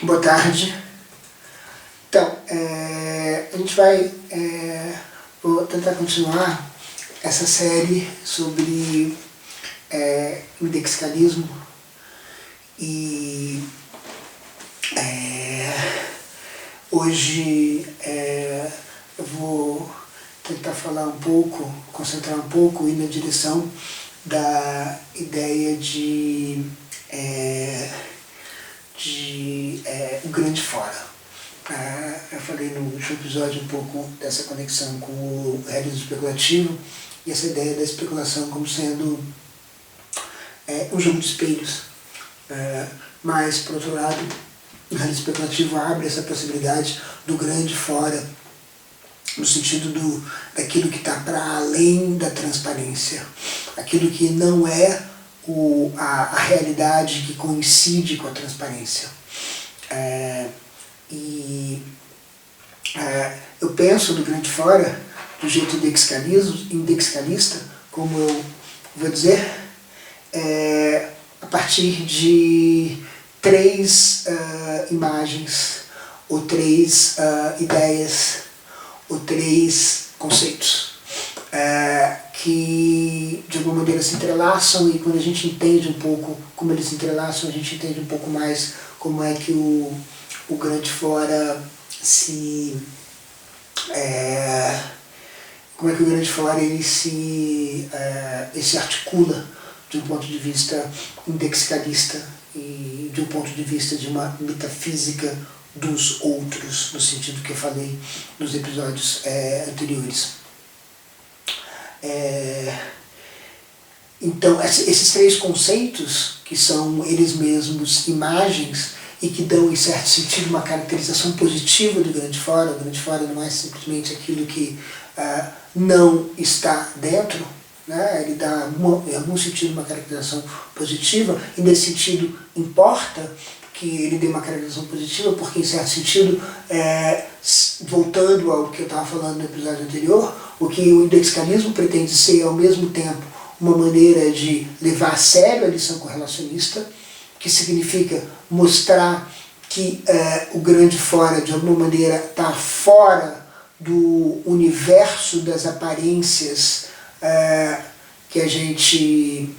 Boa tarde. Então, a gente vai vou tentar continuar essa série sobre indexicalismo e hoje eu vou tentar falar um pouco, concentrar um pouco, ir na direção da ideia de o grande fora. Eu falei no último episódio um pouco dessa conexão com o realismo especulativo e essa ideia da especulação como sendo um jogo de espelhos. Mas, por outro lado, o realismo especulativo abre essa possibilidade do grande fora, no sentido daquilo que está para além da transparência, aquilo que não é a realidade que coincide com a transparência. Eu penso do grande fora do jeito indexicalista, como eu vou dizer, a partir de três imagens, ou três ideias, ou três conceitos, que de alguma maneira se entrelaçam, e quando a gente entende um pouco como eles se entrelaçam, a gente entende um pouco mais como é que o grande fora como é que o grande fora ele se articula de um ponto de vista indexicalista e de um ponto de vista de uma metafísica dos outros, no sentido que eu falei nos episódios anteriores. Então, esses três conceitos, que são eles mesmos imagens e que dão, em certo sentido, uma caracterização positiva do grande fora. O grande fora não é simplesmente aquilo que não está dentro, né? Ele dá, em algum sentido, uma caracterização positiva, e nesse sentido importa que ele dê uma caracterização positiva, porque, em certo sentido, voltando ao que eu estava falando no episódio anterior, o que o indexicalismo pretende ser, ao mesmo tempo, uma maneira de levar a sério a lição correlacionista, que significa mostrar que o grande fora, de alguma maneira, está fora do universo das aparências que a gente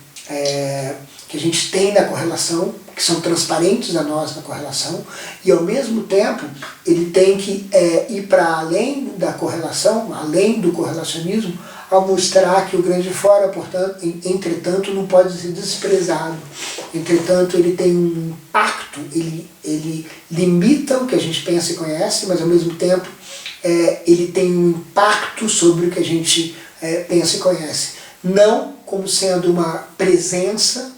tem na correlação, que são transparentes a nós na correlação, e ao mesmo tempo ele tem que ir para além da correlação, além do correlacionismo, ao mostrar que o grande fora, portanto, entretanto, não pode ser desprezado. Entretanto, ele tem um impacto, ele limita o que a gente pensa e conhece, mas ao mesmo tempo ele tem um impacto sobre o que a gente pensa e conhece. Não como sendo uma presença,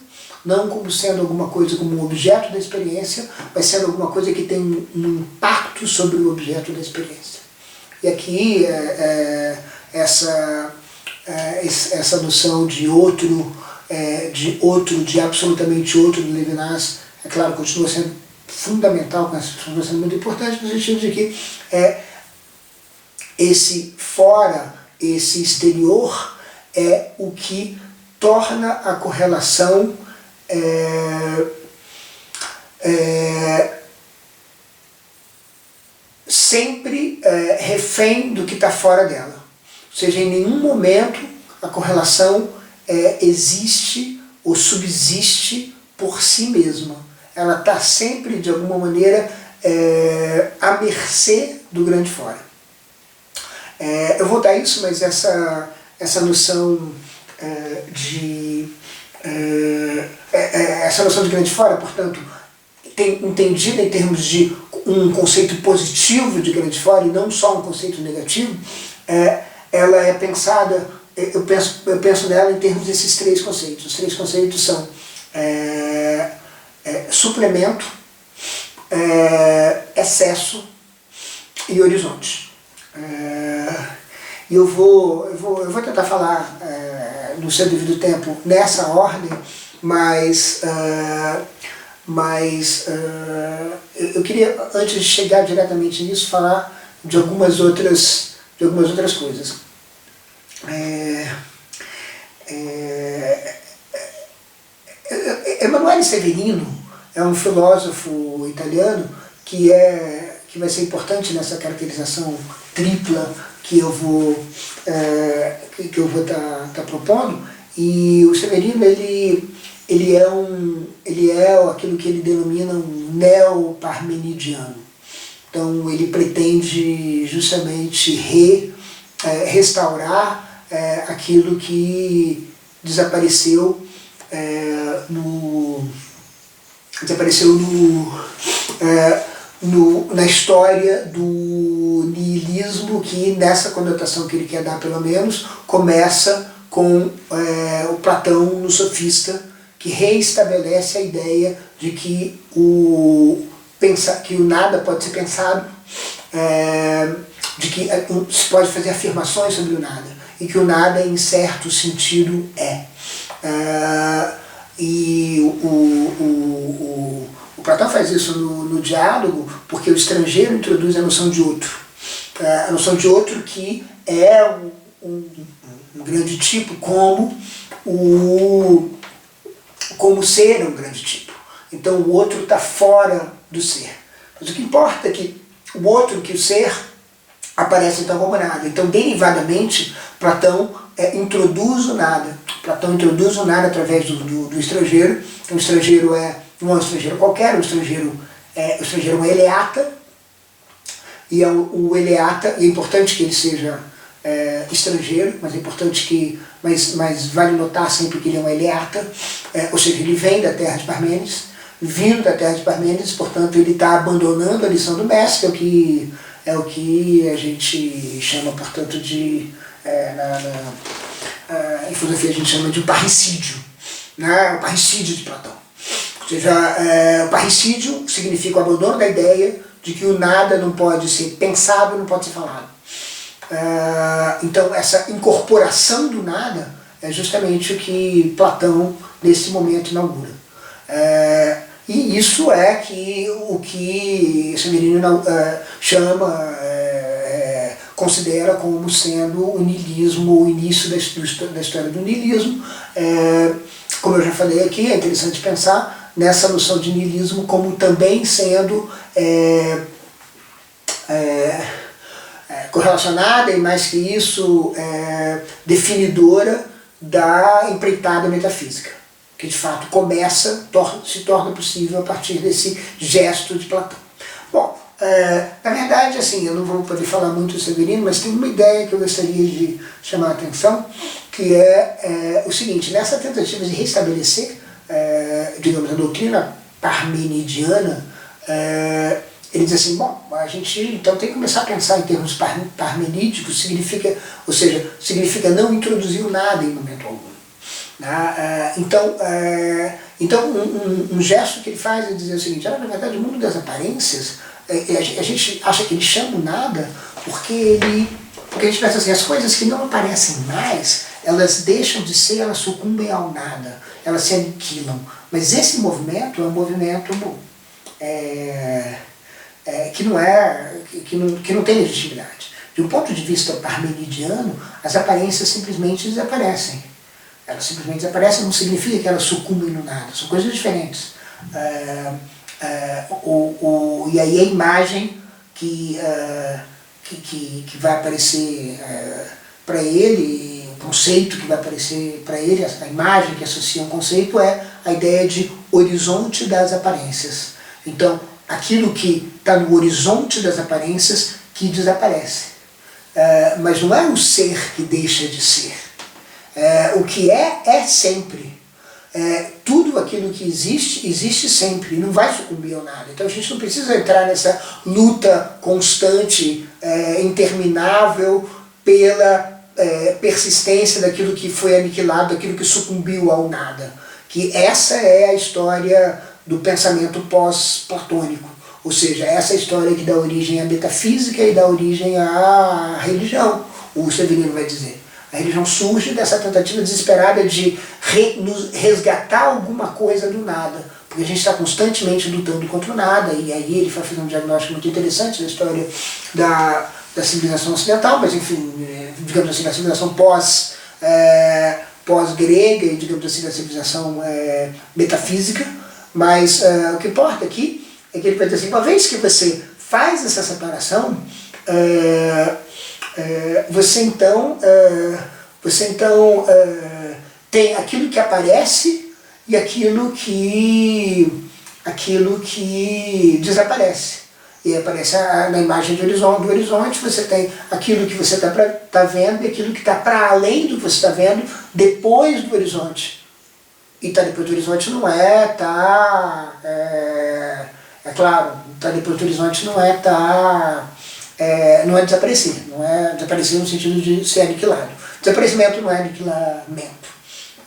não como sendo alguma coisa como um objeto da experiência, mas sendo alguma coisa que tem um impacto sobre o objeto da experiência. E aqui essa noção de outro, de absolutamente outro do Levinas, é claro, continua sendo fundamental, continua sendo muito importante, no sentido de que esse fora, esse exterior, é o que torna a correlação sempre refém do que está fora dela. Ou seja, em nenhum momento a correlação existe ou subsiste por si mesma. Ela está sempre, de alguma maneira, à mercê do grande fora. Eu vou dar isso, mas essa noção essa noção de grande fora, portanto, entendida em termos de um conceito positivo de grande fora e não só um conceito negativo, ela é pensada, eu penso nela em termos desses três conceitos. Os três conceitos são suplemento, excesso e horizonte. E eu vou tentar falar no seu devido tempo nessa ordem, mas eu queria, antes de chegar diretamente nisso, falar de algumas outras coisas. Emanuele Severino é um filósofo italiano que vai ser importante nessa caracterização tripla que eu vou tá propondo. E o Severino, ele é aquilo que ele denomina um neo-parmenidiano. Então ele pretende justamente restaurar aquilo que desapareceu na história do niilismo, que nessa conotação que ele quer dar pelo menos, começa com o Platão no Sofista, que reestabelece a ideia de que o nada pode ser pensado, de que se pode fazer afirmações sobre o nada, e que o nada em certo sentido é. E o Platão faz isso no diálogo, porque o estrangeiro introduz a noção de outro. A noção de outro que é um grande tipo, como o ser é um grande tipo. Então o outro está fora do ser. Mas o que importa é que o outro, que o ser, aparece então como nada. Então, derivadamente, Platão introduz o nada. Platão introduz o nada através do estrangeiro. Então, o estrangeiro não é um estrangeiro qualquer, o estrangeiro é um eleata. E o eleata, e é importante que ele seja estrangeiro, mas é importante mas vale notar sempre que ele é um eleata, ou seja, ele vem da terra de Parmênides, vindo da terra de Parmênides, portanto ele está abandonando a lição do mestre, é o que a gente chama, portanto, de em filosofia a gente chama de parricídio, né? O parricídio de Platão. Ou seja, o parricídio significa o abandono da ideia de que o nada não pode ser pensado, não pode ser falado. Então essa incorporação do nada é justamente o que Platão nesse momento inaugura. E isso é o que Severino considera como sendo o niilismo, o início da história do niilismo. Como eu já falei aqui, é interessante pensar nessa noção de niilismo como também sendo correlacionada, e mais que isso, definidora da empreitada metafísica, que de fato se torna possível a partir desse gesto de Platão. Bom, na verdade, assim, eu não vou poder falar muito do Severino, mas tem uma ideia que eu gostaria de chamar a atenção, que é o seguinte: nessa tentativa de restabelecer, digamos, a doutrina parmenidiana, ele diz assim, bom, a gente então tem que começar a pensar em termos parmenídicos, significa não introduzir o nada em momento algum. Então um gesto que ele faz é dizer o seguinte: na verdade o mundo das aparências, a gente acha que ele chama o nada porque a gente pensa assim, as coisas que não aparecem mais, elas deixam de ser, elas sucumbem ao nada, elas se aniquilam. Mas esse movimento é um movimento que não tem legitimidade. De um ponto de vista parmenidiano, as aparências simplesmente desaparecem. Elas simplesmente desaparecem, não significa que elas sucumbem no nada, são coisas diferentes. E aí a imagem que vai aparecer para ele, o conceito que vai aparecer para ele, a imagem que associa um conceito é a ideia de horizonte das aparências. Então, aquilo que está no horizonte das aparências que desaparece. Mas não é o ser que deixa de ser. O que é sempre. Tudo aquilo que existe sempre, não vai sucumbir ao nada. Então a gente não precisa entrar nessa luta constante, interminável, pela persistência daquilo que foi aniquilado, daquilo que sucumbiu ao nada. Que essa é a história do pensamento pós-platônico. Ou seja, essa é a história que dá origem à metafísica e dá origem à religião, o Severino vai dizer. A religião surge dessa tentativa desesperada de resgatar alguma coisa do nada, porque a gente está constantemente lutando contra o nada, e aí ele vai fazer um diagnóstico muito interessante da história da civilização ocidental, mas enfim, digamos assim, da civilização pós-grega e, digamos assim, da civilização metafísica. Mas o que importa aqui é que ele vai dizer assim, uma vez que você faz essa separação, você então tem aquilo que aparece e aquilo que desaparece. E aparece na imagem do horizonte, você tem aquilo que você está vendo e aquilo que está para além do que você está vendo depois do horizonte. E tá depois do horizonte não é claro, tá depois do horizonte não é desaparecer, não é desaparecer no sentido de ser aniquilado. Desaparecimento não é aniquilamento,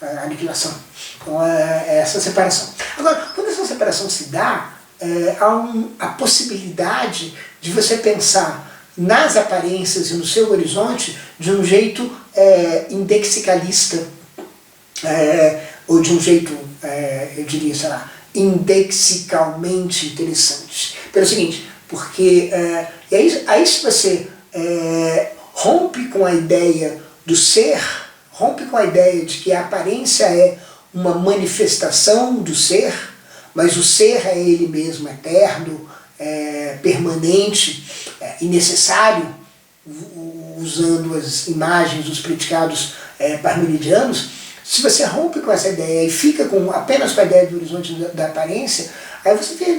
é aniquilação. Então é essa separação. Agora, quando essa separação se dá, há a possibilidade de você pensar nas aparências e no seu horizonte de um jeito indexicalista, ou de um jeito, eu diria, sei lá, indexicalmente interessante. Pelo seguinte, porque aí se você rompe com a ideia do ser, rompe com a ideia de que a aparência é uma manifestação do ser, mas o ser é ele mesmo eterno, permanente e necessário, usando as imagens dos predicados parmenidianos. Se você rompe com essa ideia e fica apenas com a ideia do horizonte da aparência, aí você fica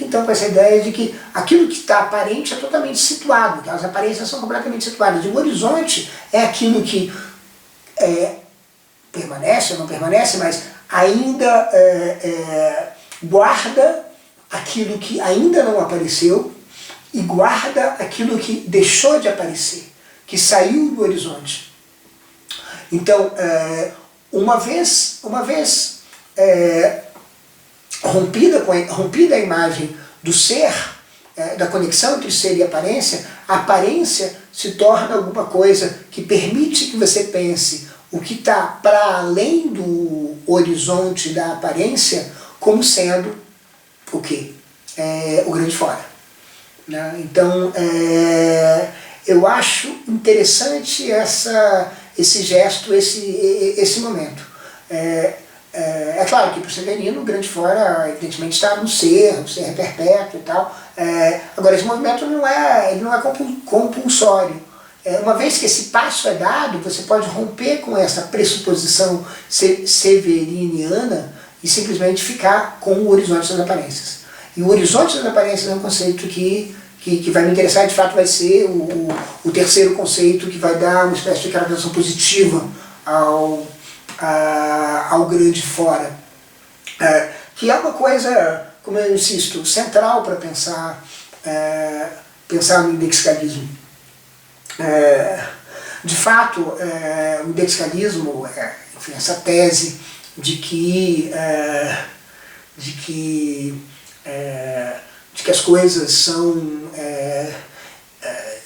então com essa ideia de que aquilo que está aparente é totalmente situado, que as aparências são completamente situadas. E o horizonte é aquilo que permanece ou não permanece, mas ainda guarda aquilo que ainda não apareceu e guarda aquilo que deixou de aparecer, que saiu do horizonte. Então, uma vez rompida a imagem do ser, da conexão entre ser e aparência, a aparência se torna alguma coisa que permite que você pense o que está para além do horizonte da aparência como sendo o quê? O grande fora. Né? Então, eu acho interessante esse gesto, esse momento. É claro que para o Severino o grande fora evidentemente está no ser, o ser é perpétuo e tal. Agora esse movimento não é compulsório. Uma vez que esse passo é dado, você pode romper com essa pressuposição severiniana e simplesmente ficar com o horizonte das aparências. E o horizonte das aparências é um conceito que vai me interessar, de fato vai ser o terceiro conceito que vai dar uma espécie de caracterização positiva ao grande fora. Que é uma coisa, como eu insisto, central para pensar no indexicalismo. De fato, o indexicalismo, enfim, essa tese de que as coisas são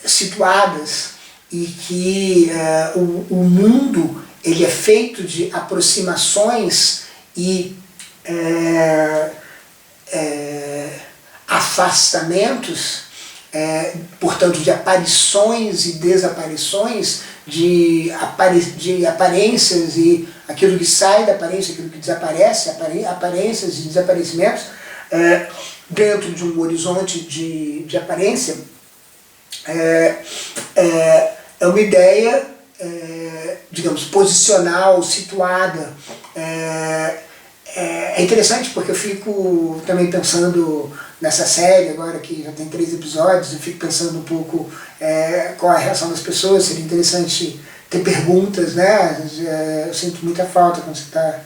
situadas e que o mundo ele é feito de aproximações e afastamentos, portanto de aparições e desaparições, de aparências e aquilo que sai da aparência, aquilo que desaparece, aparências e desaparecimentos, dentro de um horizonte de aparência, é uma ideia, digamos, posicional, situada. É interessante porque eu fico também pensando nessa série, agora que já tem 3 episódios, eu fico pensando um pouco qual é a reação das pessoas. Seria interessante ter perguntas, né? Eu sinto muita falta quando você está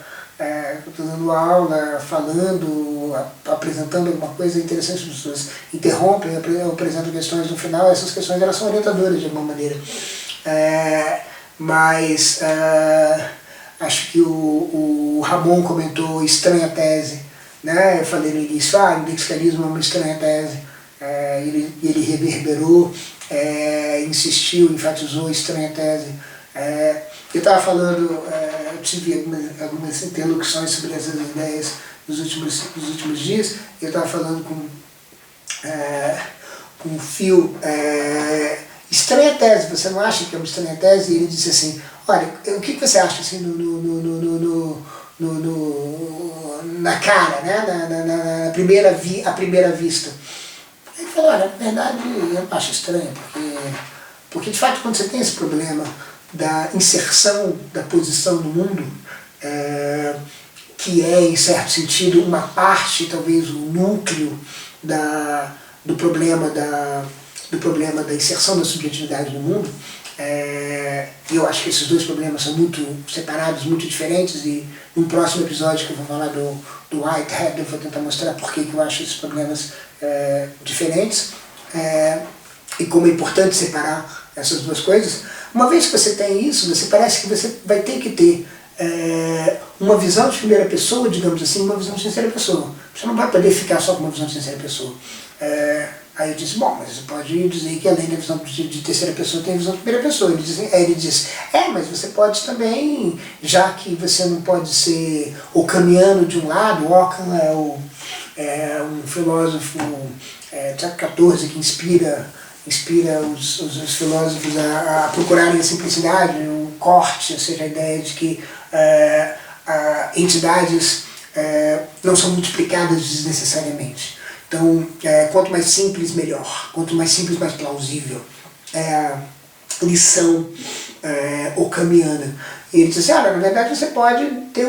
dando aula, falando, apresentando alguma coisa interessante, as pessoas interrompem, eu apresento questões no final, essas questões elas são orientadoras de alguma maneira. Mas acho que o Ramon comentou estranha tese, né? Eu falei no início, o indexicalismo é uma estranha tese, ele reverberou, insistiu, enfatizou estranha tese. Eu estava falando, eu tive algumas interlocuções sobre essas ideias nos últimos dias. Eu estava falando com o Phil, estranha tese, você não acha que é uma estranha tese? E ele disse assim, olha, o que você acha assim, na cara, né? À primeira vista. Ele falou, olha, na verdade eu acho estranho, porque de fato quando você tem esse problema da inserção da posição no mundo, que é em certo sentido uma parte, talvez o núcleo do problema da inserção da subjetividade no mundo, e eu acho que esses dois problemas são muito separados, muito diferentes, e no próximo episódio que eu vou falar do Whitehead, eu vou tentar mostrar por que eu acho esses problemas diferentes, e como é importante separar essas duas coisas. Uma vez que você tem isso, parece que você vai ter que ter uma visão de primeira pessoa, digamos assim, uma visão de terceira pessoa. Você não vai poder ficar só com uma visão de terceira pessoa. Aí eu disse, bom, mas você pode dizer que além da visão de terceira pessoa tem a visão de primeira pessoa. Aí ele disse, mas você pode também, já que você não pode ser ockhamiano de um lado, Ockham é um filósofo do século XIV que inspira os filósofos a procurarem a simplicidade, o corte, ou seja, a ideia de que entidades não são multiplicadas desnecessariamente. Então, quanto mais simples, melhor. Quanto mais simples, mais plausível. É a lição ockhamiana. E ele disse assim, na verdade você pode ter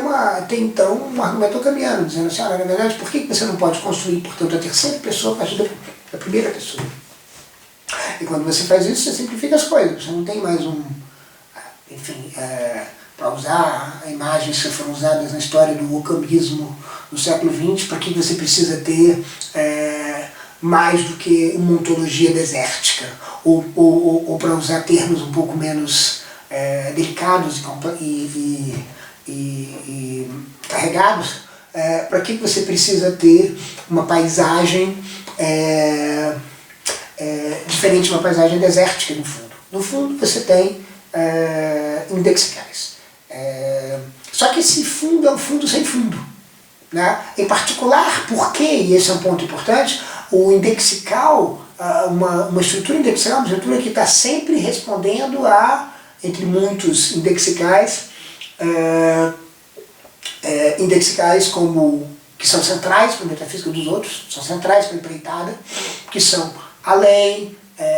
então um argumento ockhamiano, dizendo assim, na verdade, por que você não pode construir, portanto, a terceira pessoa a partir da primeira pessoa? E quando você faz isso, você simplifica as coisas. Você não tem mais enfim, para usar imagens que foram usadas na história do occamismo no século XX, para que você precisa ter mais do que uma ontologia desértica, ou para usar termos um pouco menos delicados e carregados, para que você precisa ter uma paisagem diferente de uma paisagem desértica no fundo. No fundo você tem indexicais. Só que esse fundo é um fundo sem fundo. Né? Em particular, porque, e esse é um ponto importante, o indexical, uma estrutura indexical, uma estrutura que está sempre respondendo entre muitos indexicais, indexicais que são centrais para a metafísica dos outros, são centrais para a empreitada, que são além,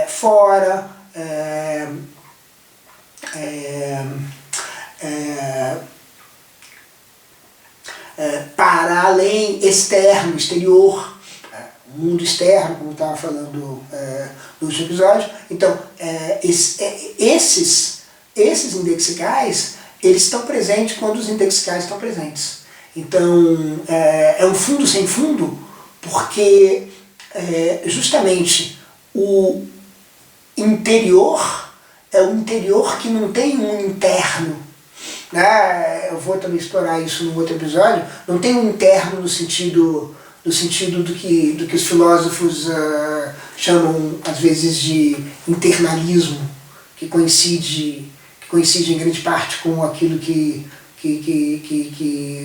fora, para além, externo, exterior, o mundo externo, como eu estava falando no último episódio. Então, esses indexicais, eles estão presentes quando os indexicais estão presentes. Então, é um fundo sem fundo, porque justamente o interior é o interior que não tem um interno. Eu vou também explorar isso num outro episódio. Não tem um interno no sentido do que os filósofos chamam às vezes de internalismo, que coincide em grande parte com aquilo que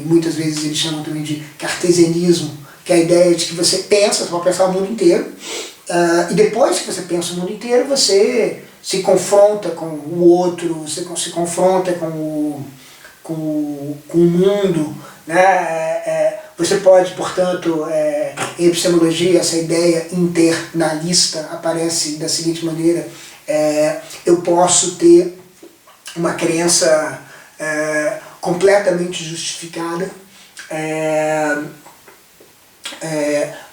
muitas vezes eles chamam também de cartesianismo, que é a ideia de que você pode pensar o mundo inteiro, e depois que você pensa o mundo inteiro, você se confronta com o outro, você se confronta com o mundo, né? Você pode, portanto, em epistemologia, essa ideia internalista aparece da seguinte maneira: eu posso ter uma crença completamente justificada,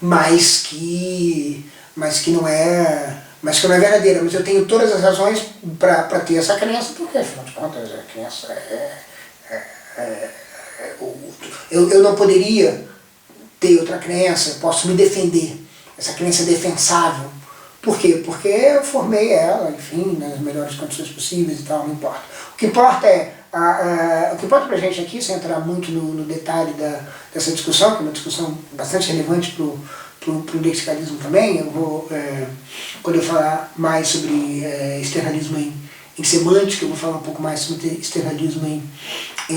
mas que não é verdadeira, mas eu tenho todas as razões para ter essa crença, porque afinal de contas a crença eu não poderia ter outra crença, eu posso me defender, essa crença é defensável. Por quê? Porque eu formei ela, enfim, nas melhores condições possíveis e tal, não importa. O que importa o que importa pra gente aqui, sem entrar muito no detalhe dessa discussão, que é uma discussão bastante relevante pro lexicalismo também. Eu vou, quando eu falar mais sobre externalismo em semântica, eu vou falar um pouco mais sobre externalismo em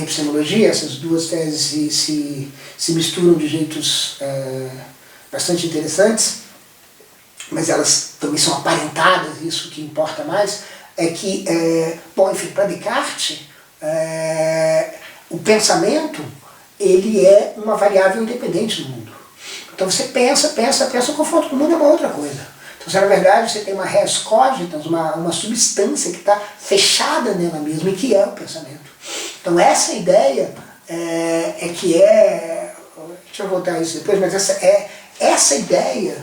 epistemologia. Essas duas teses se misturam de jeitos bastante interessantes, mas elas também são aparentadas. Isso que importa mais é que, bom, enfim, para Descartes, o pensamento ele é uma variável independente do mundo. Então você pensa, o confronto do mundo é uma outra coisa. Então, se na verdade você tem uma res cogitans, uma substância que está fechada nela mesma e que é o pensamento. Então essa ideia deixa eu voltar a isso depois, mas essa ideia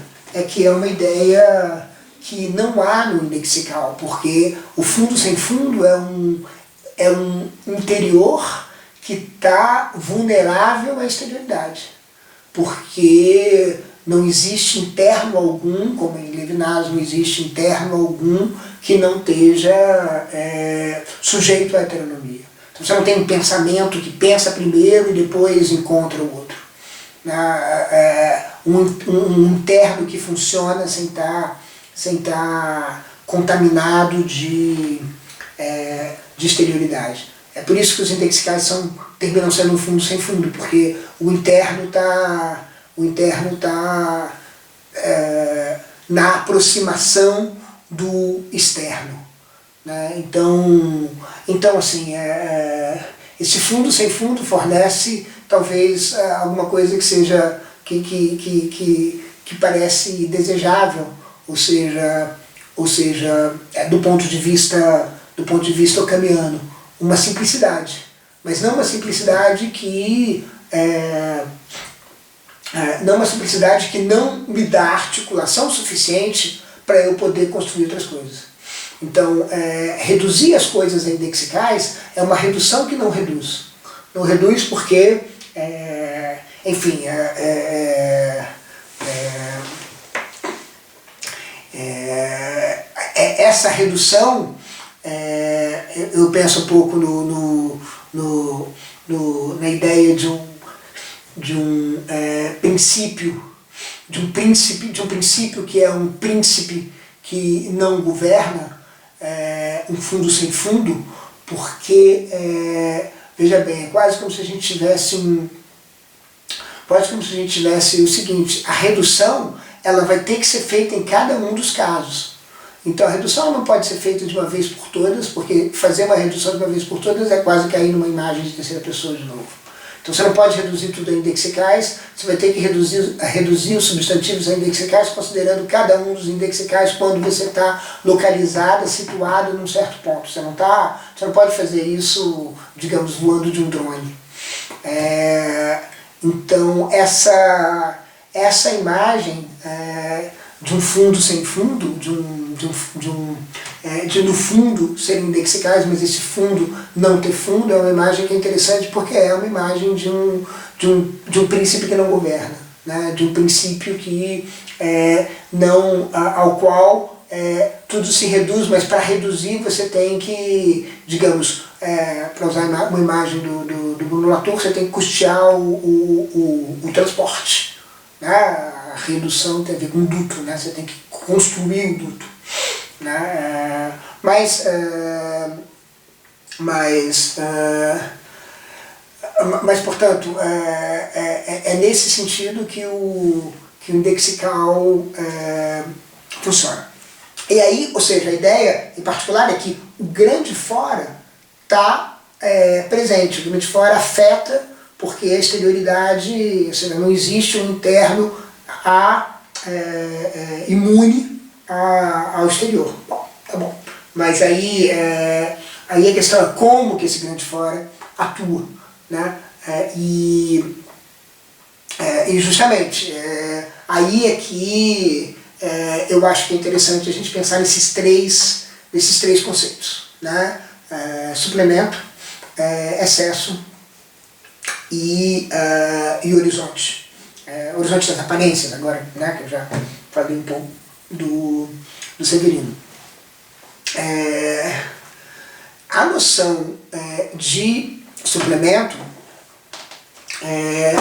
que é uma ideia que não há no indexical, porque o fundo sem fundo é um interior que está vulnerável à exterioridade, porque não existe interno algum, como em Levinas, não existe interno algum que não esteja sujeito à heteronomia. Então você não tem um pensamento que pensa primeiro e depois encontra o outro. Um interno que funciona sem estar contaminado de exterioridade. É por isso que os indexicais terminam sendo um fundo sem fundo, porque o interno está na aproximação do externo. Né? Então assim, esse fundo sem fundo fornece talvez alguma coisa que seja que parece desejável, ou seja do ponto de vista ocamiano, uma simplicidade, mas não uma simplicidade que não me dá articulação suficiente para eu poder construir outras coisas. Então, reduzir as coisas a indexicais é uma redução que não reduz. Não reduz porque, enfim, essa redução, eu penso um pouco na ideia de um princípio que é um príncipe que não governa, um fundo sem fundo, porque, veja bem, é quase como se a gente tivesse o seguinte: a redução ela vai ter que ser feita em cada um dos casos. Então a redução não pode ser feita de uma vez por todas, porque fazer uma redução de uma vez por todas é quase cair numa imagem de terceira pessoa de novo. Então você não pode reduzir tudo a indexicais, você vai ter que reduzir os substantivos a indexicais, considerando cada um dos indexicais quando você está localizado, situado num certo ponto. Você não pode fazer isso, digamos, voando de um drone. Então essa imagem de um fundo sem fundo, de no fundo serem indexicais, mas esse fundo não ter fundo, é uma imagem que é interessante porque é uma imagem de um príncipe que não governa, né? De um princípio que ao qual tudo se reduz, mas para reduzir você tem que, digamos, para usar uma imagem do Bruno Latour, você tem que custear o transporte. Né? A redução tem a ver com duto, né? Você tem que construir o duto. Né? Mas, portanto, é nesse sentido que o indexical funciona. E aí, ou seja, a ideia em particular é que o grande fora está presente, o grande fora afeta, porque a exterioridade, ou seja, não existe um interno imune ao exterior. Bom, tá bom. Mas aí a questão é como que esse grande fora atua. Né? E justamente, aí é que eu acho que é interessante a gente pensar nesses três conceitos. Né? Suplemento, excesso e horizonte. Horizonte das aparências agora, né? Que eu já falei um pouco do Severino. A noção de suplemento é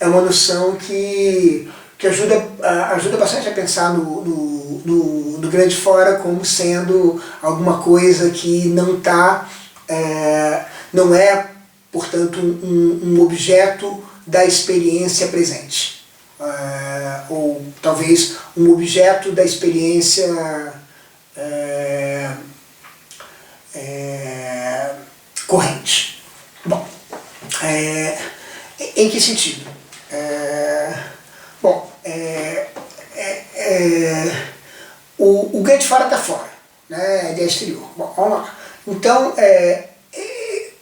uma noção que ajuda bastante a pensar no grande fora como sendo alguma coisa que não é, portanto, um objeto da experiência presente. Ou talvez um objeto da experiência corrente. Bom, Em que sentido? Bom, o ganho de fora está fora, né? A ideia exterior. Bom, vamos lá. Então,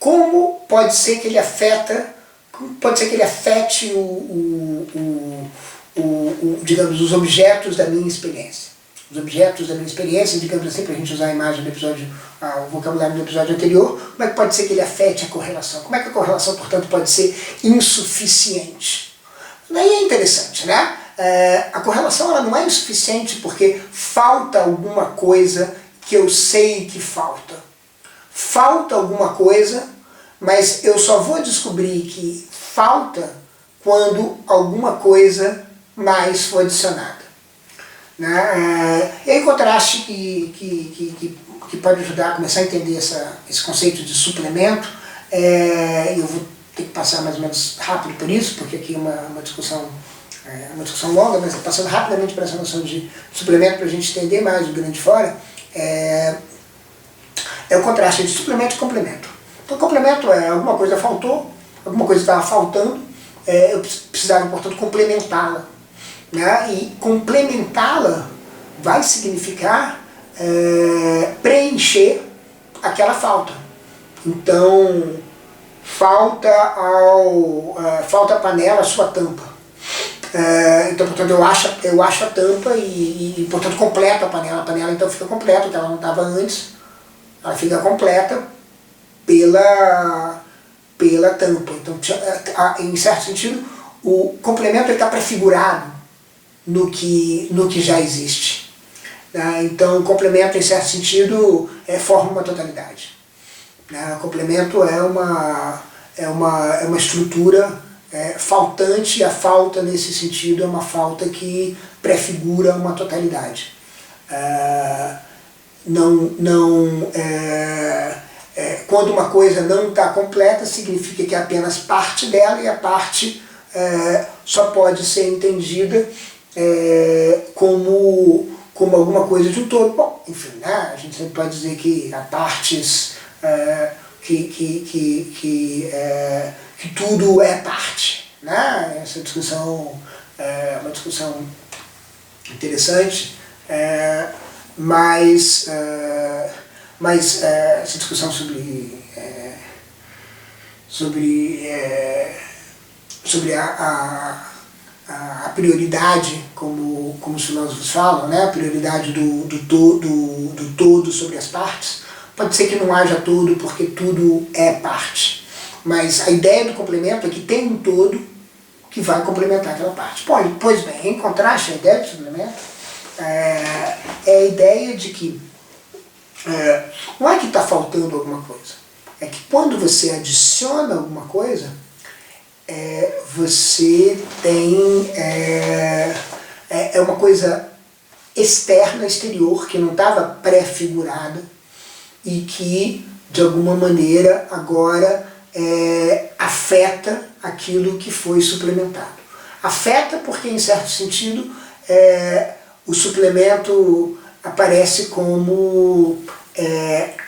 como pode ser que ele afete digamos, os objetos da minha experiência? Os objetos da minha experiência, digamos assim, para a gente usar a imagem do episódio, o vocabulário do episódio anterior, como é que pode ser que ele afete a correlação? Como é que a correlação, portanto, pode ser insuficiente? Daí é interessante, né? A correlação ela não é insuficiente porque falta alguma coisa que eu sei que falta. Falta alguma coisa, mas eu só vou descobrir que falta quando alguma coisa mais for adicionada. Né? E aí o contraste que pode ajudar a começar a entender esse conceito de suplemento, eu vou ter que passar mais ou menos rápido por isso, porque aqui é uma discussão longa, mas passando rapidamente para essa noção de suplemento para a gente entender mais o grande fora, é o contraste de suplemento e complemento. Então complemento é alguma coisa faltou, alguma coisa estava faltando, eu precisava, portanto, complementá-la. Né? E complementá-la vai significar preencher aquela falta. Então, falta a panela a sua tampa. Então, portanto, eu acho a tampa e, portanto, completo a panela então fica completa, porque ela não estava antes, ela fica completa pela tampa. Então, em certo sentido, o complemento está prefigurado no que já existe. Então, o complemento, em certo sentido, forma uma totalidade. O complemento é uma estrutura faltante, e a falta, nesse sentido, é uma falta que prefigura uma totalidade. Quando uma coisa não está completa, significa que é apenas parte dela, e a parte só pode ser entendida como alguma coisa de um todo. Bom, enfim, né? A gente sempre pode dizer que há partes, que tudo é parte. Né? Essa discussão é uma discussão interessante, mas essa discussão sobre a prioridade, como os filósofos falam, né? A prioridade do todo sobre as partes. Pode ser que não haja todo, porque tudo é parte. Mas a ideia do complemento é que tem um todo que vai complementar aquela parte. Pois bem, em contraste, a ideia do suplemento é a ideia de que não é que está faltando alguma coisa. É que quando você adiciona alguma coisa, você tem uma coisa externa, exterior, que não estava pré-figurada e que, de alguma maneira, agora afeta aquilo que foi suplementado. Afeta porque, em certo sentido, o suplemento aparece como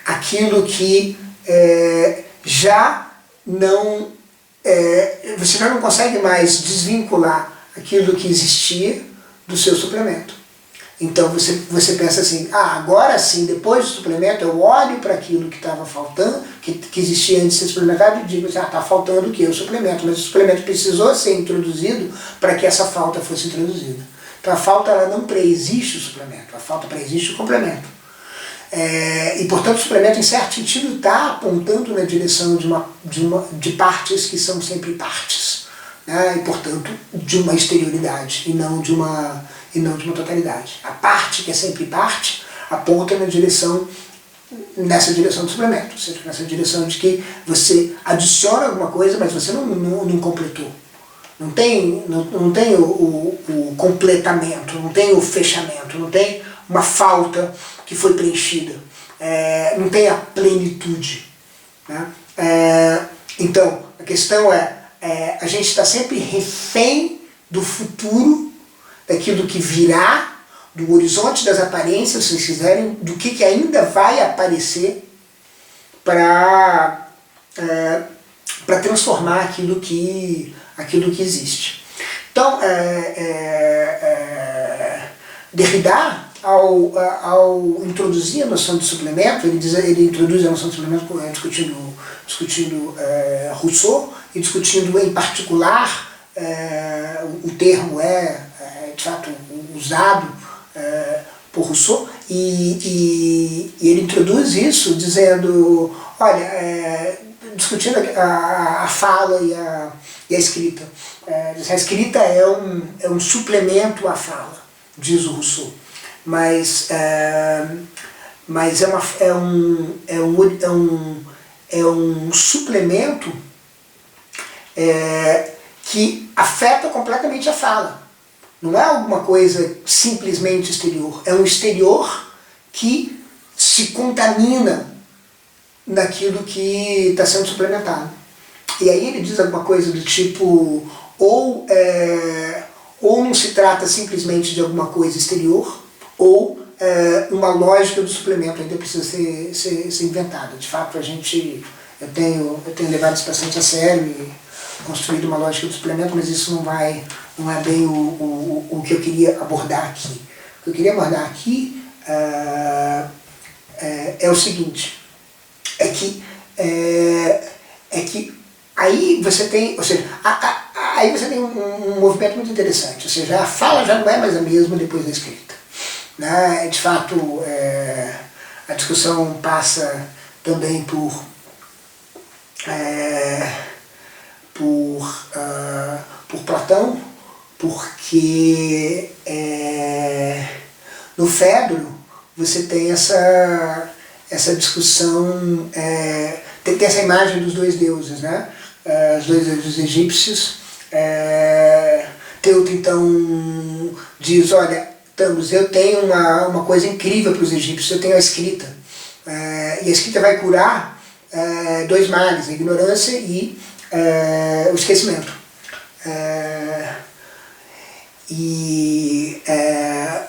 aquilo que já não... você já não consegue mais desvincular aquilo que existia do seu suplemento. Então você pensa assim, agora sim, depois do suplemento, eu olho para aquilo que estava faltando, que existia antes de ser suplementado, e digo assim, está faltando o quê? O suplemento. Mas o suplemento precisou ser introduzido para que essa falta fosse introduzida. Então a falta ela não preexiste o suplemento, a falta preexiste o complemento. E portanto o suplemento, em certo sentido, está apontando na direção de partes que são sempre partes, né? E portanto de uma exterioridade e não de uma totalidade. A parte que é sempre parte aponta nessa direção do suplemento, ou seja, nessa direção de que você adiciona alguma coisa, mas você não completou. Não tem o completamento, não tem o fechamento, não tem uma falta que foi preenchida, não tem a plenitude. Né? Então, a questão a gente está sempre refém do futuro, daquilo que virá, do horizonte das aparências, se vocês quiserem, do que ainda vai aparecer para para transformar aquilo que existe. Então, Derrida, ao introduzir a noção de suplemento, ele introduz a noção de suplemento discutindo Rousseau e discutindo em particular, o termo de fato usado por Rousseau, e ele introduz isso dizendo, olha, discutindo a fala e a escrita. A escrita é um suplemento à fala, diz o Rousseau, mas é um suplemento que afeta completamente a fala. Não é alguma coisa simplesmente exterior, é um exterior que se contamina naquilo que está sendo suplementado. E aí ele diz alguma coisa do tipo, ou não se trata simplesmente de alguma coisa exterior, ou uma lógica do suplemento ainda precisa ser inventada. De fato, eu tenho levado isso bastante a sério e construído uma lógica do suplemento, mas isso não é bem o que eu queria abordar aqui. O que eu queria abordar aqui é o seguinte, é que aí você tem, ou seja, aí você tem um movimento muito interessante, ou seja, a fala já não é mais a mesma depois da escrita. Né? De fato, a discussão passa também por Platão, porque no Fedro você tem essa discussão, tem essa imagem dos dois deuses, né? Os dois deuses egípcios. Teuto então diz, olha, Thamus, eu tenho uma coisa incrível para os egípcios, eu tenho a escrita. E a escrita vai curar dois males, a ignorância e o esquecimento.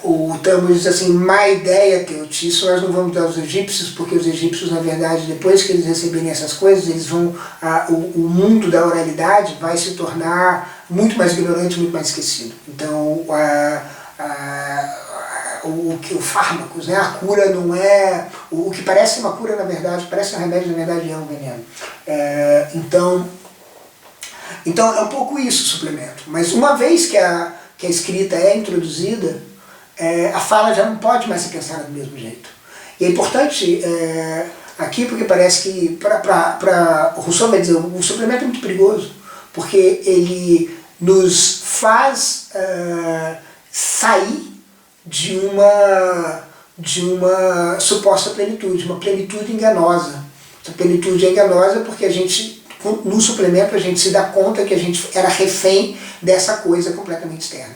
O Thamus diz assim, má ideia, Teuto, isso nós não vamos dar aos egípcios, porque os egípcios, na verdade, depois que eles receberem essas coisas, eles vão, o mundo da oralidade vai se tornar muito mais ignorante, muito mais esquecido. Então, os fármacos, né? A cura não é... O que parece uma cura, na verdade, parece um remédio, na verdade é um veneno. Então é um pouco isso o suplemento. Mas uma vez que a escrita é introduzida, a fala já não pode mais ser pensada do mesmo jeito. E é importante aqui porque parece que, para o Rousseau vai dizer, o suplemento é muito perigoso, porque ele nos faz sair de uma suposta plenitude, uma plenitude enganosa. Essa plenitude é enganosa porque no suplemento a gente se dá conta que a gente era refém dessa coisa completamente externa.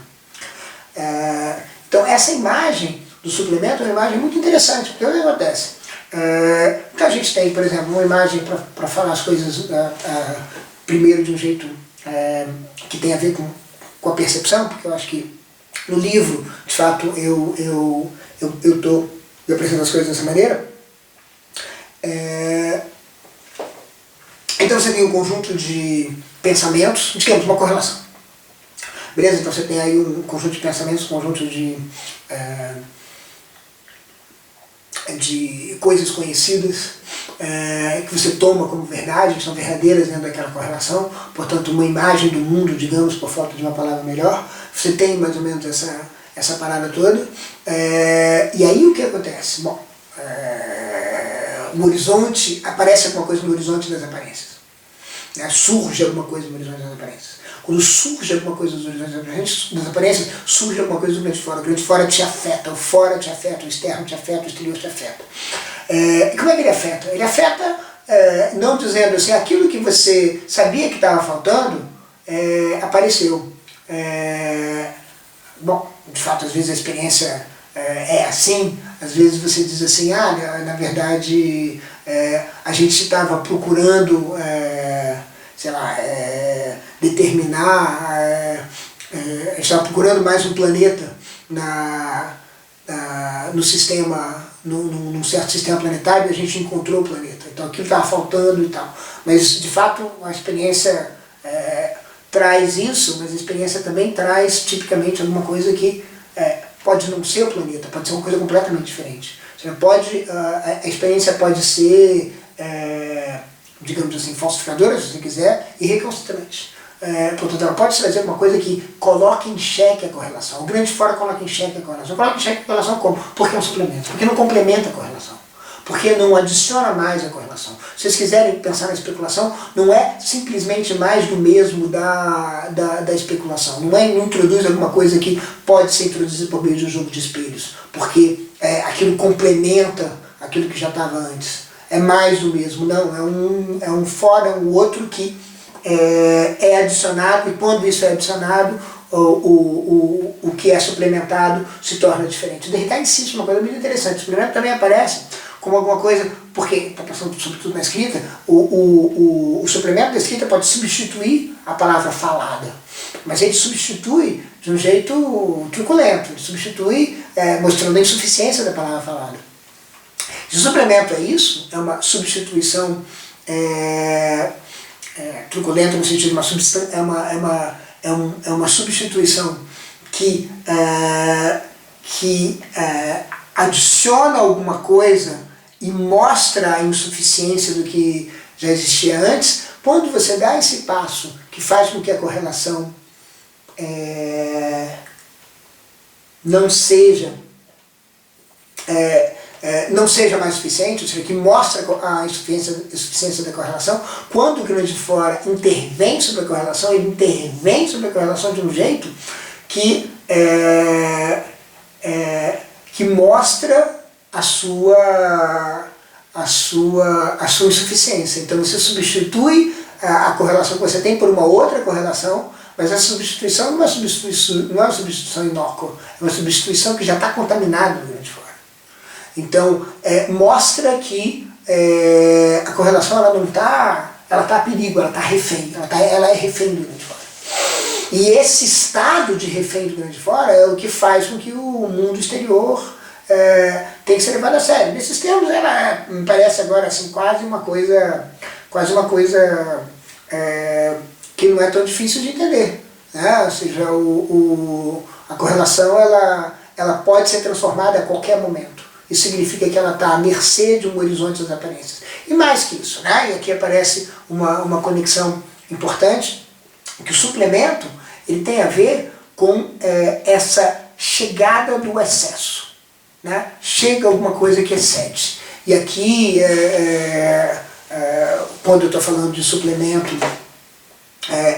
Então essa imagem do suplemento é uma imagem muito interessante, porque o que acontece? Então a gente tem, por exemplo, uma imagem para falar as coisas primeiro de um jeito que tem a ver com a percepção, porque eu acho que no livro, de fato, eu apresento as coisas dessa maneira. Então você tem um conjunto de pensamentos, digamos, uma correlação. Beleza? Então você tem aí um conjunto de pensamentos, um conjunto de coisas conhecidas que você toma como verdade, que são verdadeiras dentro daquela correlação, portanto uma imagem do mundo, digamos, por falta de uma palavra melhor. Você tem mais ou menos essa parada toda. E aí o que acontece? Bom, no horizonte, aparece alguma coisa no horizonte das aparências. Surge alguma coisa no horizonte das aparências. Quando surge alguma coisa no horizonte das aparências, surge alguma coisa do grande fora. O grande fora te afeta, o fora te afeta, o externo te afeta, o exterior te afeta. E como é que ele afeta? Ele afeta não dizendo assim, aquilo que você sabia que estava faltando, apareceu. Bom, de fato, às vezes a experiência é assim, às vezes você diz assim, na verdade a gente estava procurando, sei lá, determinar, a gente estava procurando mais um planeta no sistema, num certo sistema planetário, e a gente encontrou o planeta. então aquilo estava faltando e tal. Mas, de fato, a experiência traz isso, mas a experiência também traz, tipicamente, alguma coisa que pode não ser o planeta, pode ser uma coisa completamente diferente. Você pode, a experiência pode ser, digamos assim, falsificadora, se você quiser, e recalcitrante. Portanto, ela pode trazer uma coisa que coloque em xeque a correlação. O grande fora coloca em xeque a correlação. Coloca em xeque a correlação como? Porque é um suplemento, porque não complementa a correlação, porque não adiciona mais a correlação. Se vocês quiserem pensar na especulação, não é simplesmente mais do mesmo da especulação. Não introduz alguma coisa que pode ser introduzida por meio de um jogo de espelhos, porque aquilo complementa aquilo que já estava antes. É mais do mesmo, não. É um fora, um outro que é adicionado, e quando isso é adicionado, o que é suplementado se torna diferente. O Derrida insiste uma coisa muito interessante. O suplemento também aparece como alguma coisa, porque está pensando sobretudo na escrita, o suplemento da escrita pode substituir a palavra falada, mas ele substitui de um jeito truculento, ele substitui mostrando a insuficiência da palavra falada. Se o suplemento é isso, é uma substituição truculenta no sentido de uma substituição que adiciona alguma coisa e mostra a insuficiência do que já existia antes. Quando você dá esse passo que faz com que a correlação não seja mais suficiente, ou seja, que mostra a insuficiência da correlação, quando o grande fora intervém sobre a correlação, ele intervém sobre a correlação de um jeito que mostra a sua insuficiência. Então você substitui a correlação que você tem por uma outra correlação, mas essa substituição não é uma substituição inócua, é uma substituição que já está contaminada no grande fora. Então, mostra que a correlação ela está a perigo, ela está refém, ela é refém do grande fora. E esse estado de refém do grande fora é o que faz com que o mundo exterior tenha que ser levado a sério. Nesses termos, ela me parece agora assim, quase uma coisa que não é tão difícil de entender, né? Ou seja, a correlação ela pode ser transformada a qualquer momento. Isso significa que ela está à mercê de um horizonte das aparências. E mais que isso, né? E aqui aparece uma conexão importante, que o suplemento ele tem a ver com essa chegada do excesso, né? Chega alguma coisa que excede. E aqui, quando eu estou falando de suplemento,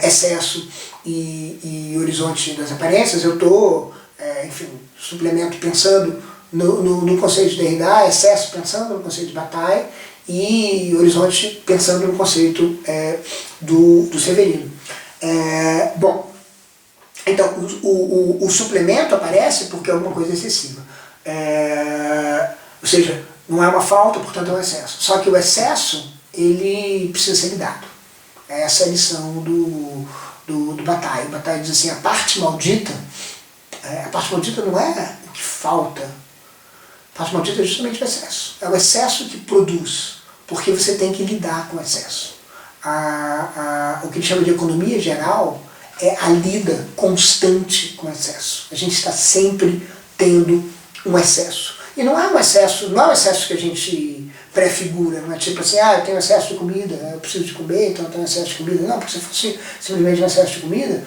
excesso e horizonte das aparências, eu estou, suplemento pensando no conceito de Derrida, excesso pensando no conceito de Bataille e horizonte pensando no conceito do Severino. Bom, então o suplemento aparece porque é alguma coisa excessiva. Ou seja, não é uma falta, portanto é um excesso. Só que o excesso, ele precisa ser lidado. Essa é a lição do Bataille. O Bataille diz assim, a parte maldita não é o que falta. A parte maldita é justamente o excesso. É o excesso que produz, porque você tem que lidar com o excesso. O que ele chama de economia geral é a lida constante com o excesso. A gente está sempre tendo um excesso. E não é um excesso que a gente prefigura, não é tipo assim, eu tenho excesso de comida, eu preciso de comer, então eu tenho excesso de comida. Não, porque se fosse simplesmente um excesso de comida,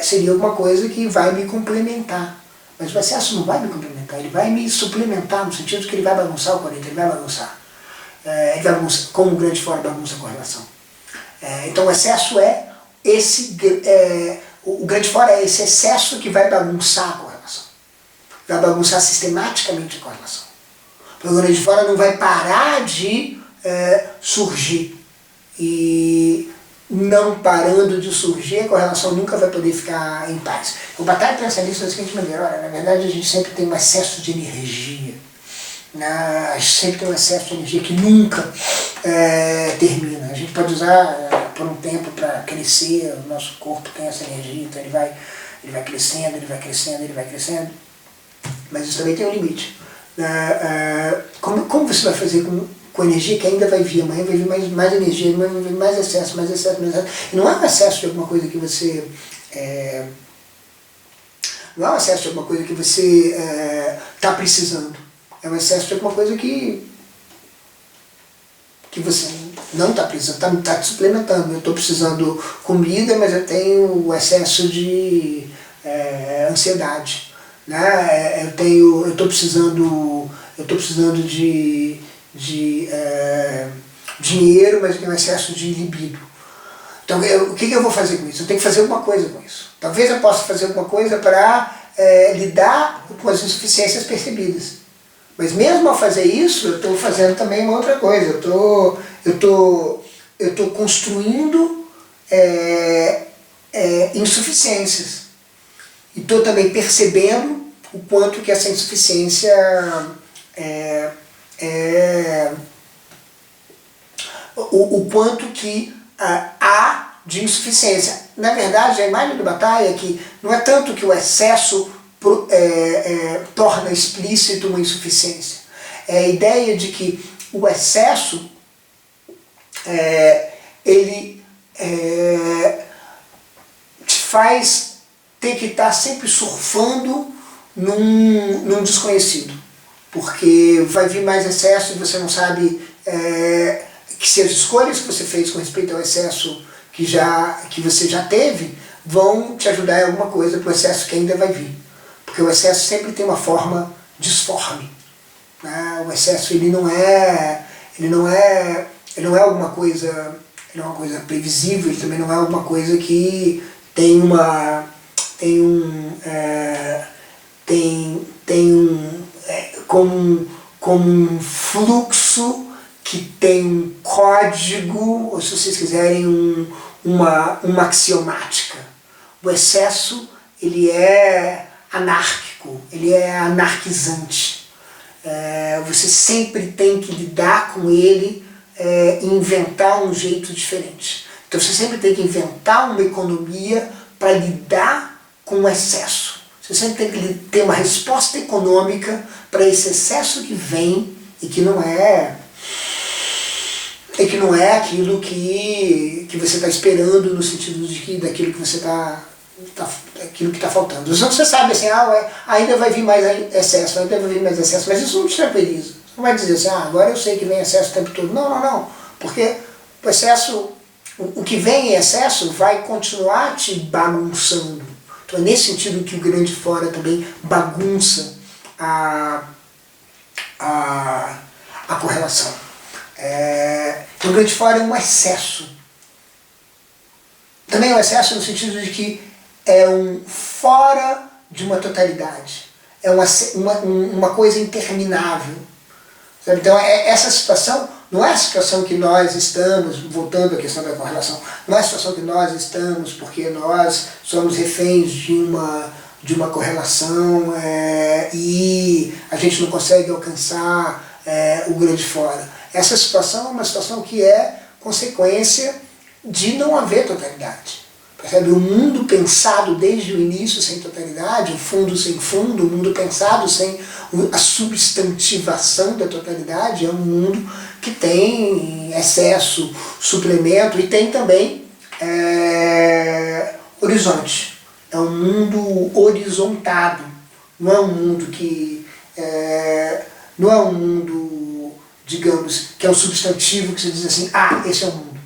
seria alguma coisa que vai me complementar. Mas o excesso não vai me complementar, ele vai me suplementar, no sentido que ele vai bagunçar o corrente, ele vai bagunçar. Como o grande fora bagunça a correlação. Então o excesso o grande fora é esse excesso que vai bagunçar a correlação. Vai bagunçar sistematicamente a correlação. Porque o grande fora não vai parar de surgir. E não parando de surgir, a correlação nunca vai poder ficar em paz. O Bataille pensa nisso da seguinte maneira, olha, na verdade a gente sempre tem um excesso de energia. A gente sempre tem um excesso de energia que nunca termina. A gente pode usar por um tempo para crescer, o nosso corpo tem essa energia, então ele vai crescendo, ele vai crescendo, ele vai crescendo. Mas isso também tem um limite. Como você vai fazer com com energia que ainda vai vir, amanhã vai vir mais energia, vai vir mais excesso, mais excesso, mais excesso. E não é um excesso de alguma coisa que você... não é um excesso de alguma coisa que você está precisando. É um excesso de alguma coisa que você não está precisando, está te suplementando. Eu estou precisando comida, mas eu tenho o excesso de ansiedade. Né? Eu estou precisando de dinheiro, mas eu tenho um excesso de libido. Então, o que eu vou fazer com isso? Eu tenho que fazer alguma coisa com isso. Talvez eu possa fazer alguma coisa para lidar com as insuficiências percebidas. Mas mesmo ao fazer isso, eu estou fazendo também uma outra coisa. Eu estou construindo insuficiências. E estou também percebendo o quanto que essa insuficiência o quanto que há de insuficiência. Na verdade, a imagem do Bataille é que não é tanto que o excesso torna explícito uma insuficiência. É a ideia de que o excesso ele te faz ter que estar sempre surfando num desconhecido, porque vai vir mais excesso e você não sabe que se as escolhas que você fez com respeito ao excesso que você já teve vão te ajudar em alguma coisa para o excesso que ainda vai vir. Porque o excesso sempre tem uma forma disforme. Né? O excesso ele não é alguma coisa, ele é uma coisa previsível, ele também não é alguma coisa que tem como um fluxo que tem um código, ou se vocês quiserem uma axiomática. O excesso ele é anárquico, ele é anarquizante. Você sempre tem que lidar com ele e inventar um jeito diferente. Então você sempre tem que inventar uma economia para lidar com o excesso. Você sempre tem que ter uma resposta econômica para esse excesso que vem e que não é aquilo que você está esperando, no sentido de que daquilo que você aquilo que está faltando. Então você sabe assim, ainda vai vir mais excesso, mas isso não te tranquiliza. Você não vai dizer assim, agora eu sei que vem excesso o tempo todo. Não, porque o excesso, o que vem em excesso vai continuar te bagunçando. Então é nesse sentido que o grande fora também bagunça a correlação. Então o grande fora é um excesso. Também é um excesso no sentido de que é um fora de uma totalidade. É uma coisa interminável. Sabe? Então essa situação não é a situação que nós estamos, voltando à questão da correlação, não é a situação que nós estamos porque nós somos reféns de uma correlação e a gente não consegue alcançar o grande fora. Essa situação é uma situação que é consequência de não haver totalidade. Percebe? O mundo pensado desde o início sem totalidade, o fundo sem fundo, o mundo pensado sem a substantivação da totalidade, é um mundo que tem excesso, suplemento e tem também horizonte. É um mundo horizontado, não é um mundo que... não é um mundo, digamos, que é um substantivo que você diz assim, esse é o mundo.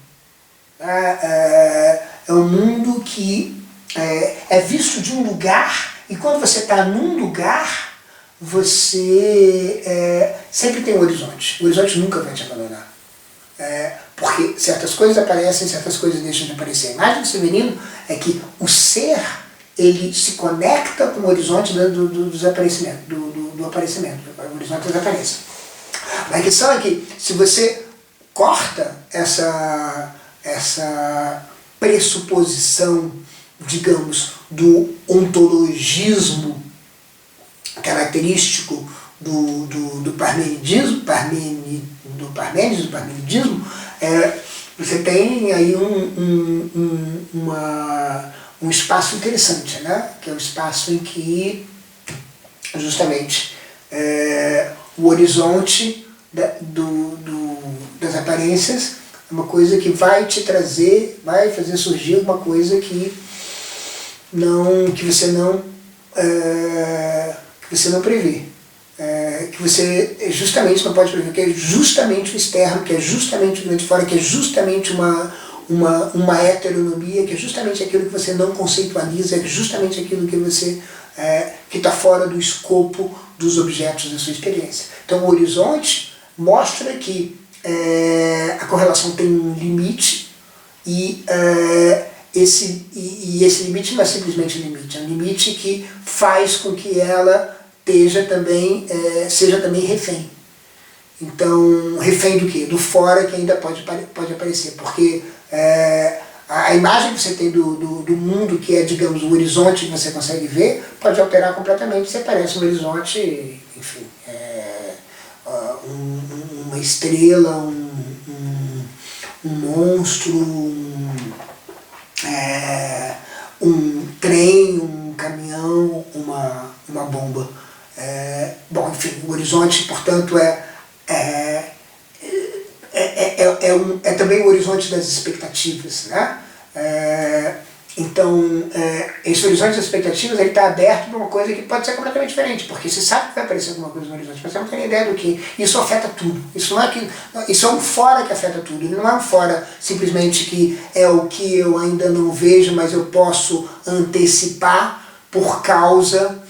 É um mundo que é visto de um lugar, e quando você está num lugar, você sempre tem um horizonte. O horizonte nunca vai te abandonar. Porque certas coisas aparecem, certas coisas deixam de aparecer. A imagem do feminino é que o ser, ele se conecta com o horizonte do desaparecimento, do aparecimento, o horizonte desaparece. Mas a questão é que se você corta essa pressuposição, digamos, do ontologismo característico do parmenidismo, do parmenidismo, você tem aí um espaço interessante, né? Que é o espaço em que justamente o horizonte das aparências, é uma coisa que vai te trazer, vai fazer surgir uma coisa que você não prevê. Que você justamente não pode prever, que é justamente o externo, que é justamente o grande fora, que é justamente uma heteronomia, que é justamente aquilo que você não conceitualiza, é justamente aquilo que você que está fora do escopo dos objetos da sua experiência. Então o horizonte mostra que a correlação tem um limite e esse limite não é simplesmente limite, é um limite que faz com que ela seja também refém. Então, refém do quê? Do fora que ainda pode aparecer, porque a imagem que você tem do mundo, que é, digamos, o horizonte que você consegue ver, pode alterar completamente. Você parece um horizonte, enfim, uma estrela, um monstro, um trem, um caminhão, uma bomba. Bom, enfim, o horizonte, portanto, é também o horizonte das expectativas, né? Então, esse horizonte das expectativas está aberto para uma coisa que pode ser completamente diferente, porque você sabe que vai aparecer alguma coisa no horizonte, mas você não tem ideia do que. Isso afeta tudo. Isso é um fora que afeta tudo. Ele não é um fora simplesmente que é o que eu ainda não vejo, mas eu posso antecipar por causa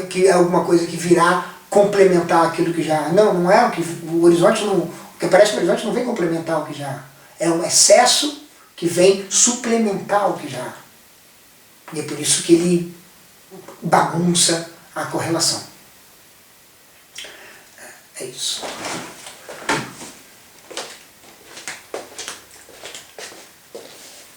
que é alguma coisa que virá complementar aquilo que já... Não é o horizonte não... O que aparece no horizonte não vem complementar o que já... É um excesso que vem suplementar o que já... E é por isso que ele bagunça a correlação. É isso.